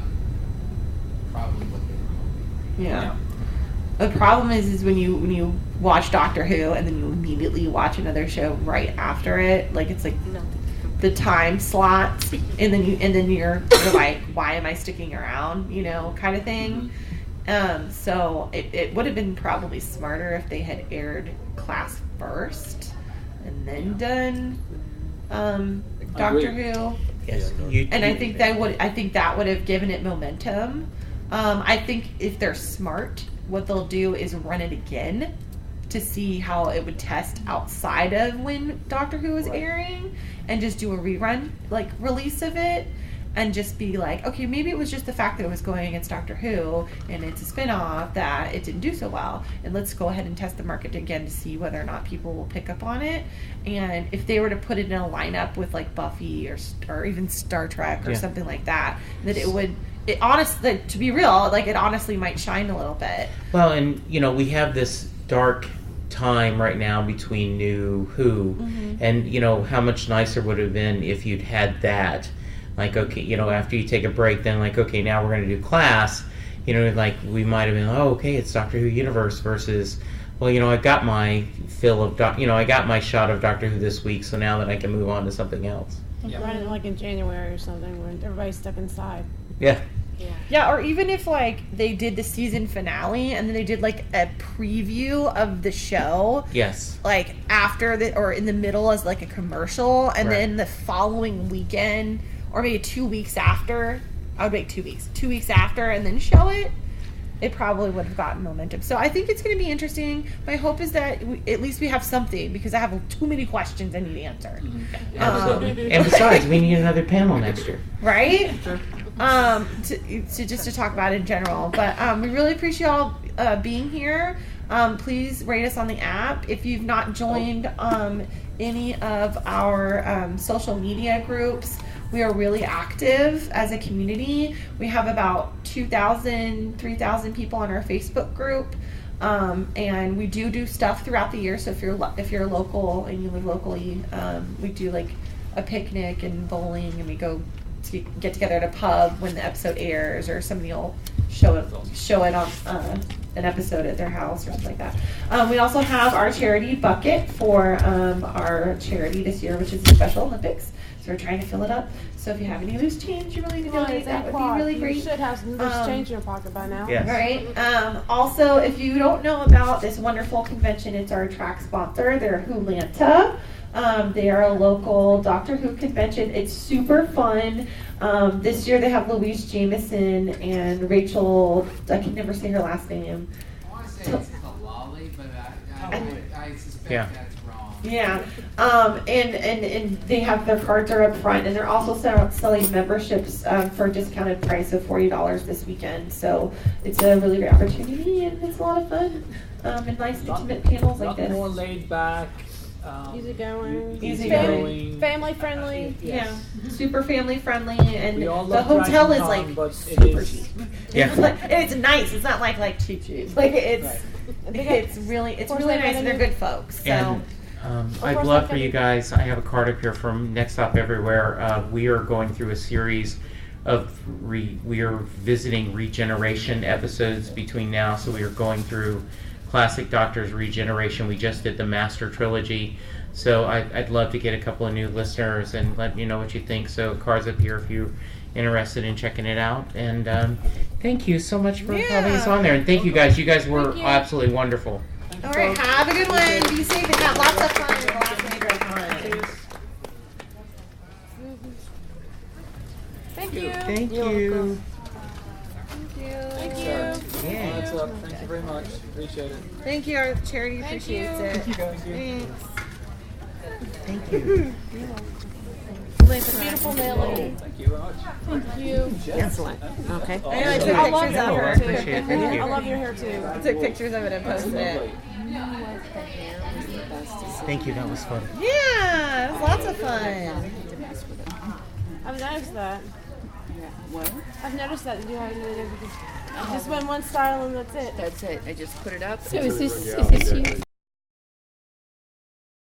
probably what they were hoping. Yeah. The problem is when you watch Doctor Who and then you immediately watch another show right after it, like it's like the time slots, and then you're like, why am I sticking around? You know, kind of thing. So it would have been probably smarter if they had aired Class first and then done Doctor Who. Yes. And I think that would have given it momentum. I think if they're smart, what they'll do is run it again to see how it would test outside of when Doctor Who is airing, and just do a rerun like release of it, and just be like, okay, maybe it was just the fact that it was going against Doctor Who and it's a spinoff that it didn't do so well, and let's go ahead and test the market again to see whether or not people will pick up on it. And if they were to put it in a lineup with like Buffy or even Star Trek or something like that, that it it honestly, to be real, like it honestly might shine a little bit. Well, and we have this dark time right now between New Who, and how much nicer would it have been if you'd had that, like, okay, after you take a break, then like, okay, now we're going to do class, like we might have been, oh, okay, it's Doctor Who universe versus, well, I got my fill of I got my shot of Doctor Who this week, so now that I can move on to something else. Run it like in January or something when everybody's stuck inside. Yeah, or even if like they did the season finale and then they did like a preview of the show. Yes. Like after or in the middle as like a commercial, and then the following weekend or maybe 2 weeks after. I would wait 2 weeks. 2 weeks after and then show it. It probably would have gotten momentum. So I think it's going to be interesting. My hope is that at least we have something, because I have too many questions I need answered. Absolutely. And besides, we need another panel next year. Right? To talk about it in general. But we really appreciate y'all being here. Please rate us on the app. If you've not joined any of our social media groups, we are really active as a community. We have about 2,000, 3,000 people on our Facebook group. And we do stuff throughout the year. So if you're local and you live locally, we do like a picnic and bowling, and we go to get together at a pub when the episode airs, or somebody will show it on an episode at their house or something like that. We also have our charity bucket for our charity this year, which is the Special Olympics. So we're trying to fill it up. So if you have any loose change you're willing to donate, that would be really great. You should have some loose change in your pocket by now. Yes. Right. Also, if you don't know about this wonderful convention, it's our track sponsor. They're Wholanta. They are a local Doctor Who convention. It's super fun. This year they have Louise Jameson and Rachel, I can never say her last name. I want to say it's Kalali, but I suspect that's wrong. Yeah. And they have their cards are up front, and they're also selling memberships for a discounted price of $40 this weekend. So it's a really great opportunity, and it's a lot of fun. And nice intimate panels like this. More laid back. Easygoing. Family friendly. Yes. Yeah. Super family friendly, and the hotel is like super cheap. Yeah. It's nice. It's not like cheap. Like it's really nice, and they're good folks. So. And I'd love for you guys, I have a card up here from Next Stop Everywhere. We are going through a series of we are visiting regeneration episodes between now, so we are going through Classic Doctor's Regeneration. We just did the Master Trilogy, so I'd love to get a couple of new listeners and let you know what you think. So cards up here if you're interested in checking it out. And thank you so much for having us on there. And thank you guys. You guys were absolutely wonderful. All right, have a good one. Be safe and have lots of fun in the last major time. Thank you. Thank you. Thank you. Yeah. That's up. Thank you very much. Appreciate it. Thank you. Our charity appreciates it. Thank you. Thanks. Thank you. It's a beautiful mailing. Thank you very much. Thank you. Excellent. Okay. I took pictures of her. I appreciate it. Thank you. I love your hair too. I took pictures of it and posted it. Thank you. That was fun. Yeah, it was lots of fun. I've noticed that. What? I've noticed that you haven't really just went one style and that's it. That's it. I just put it up. So is this you?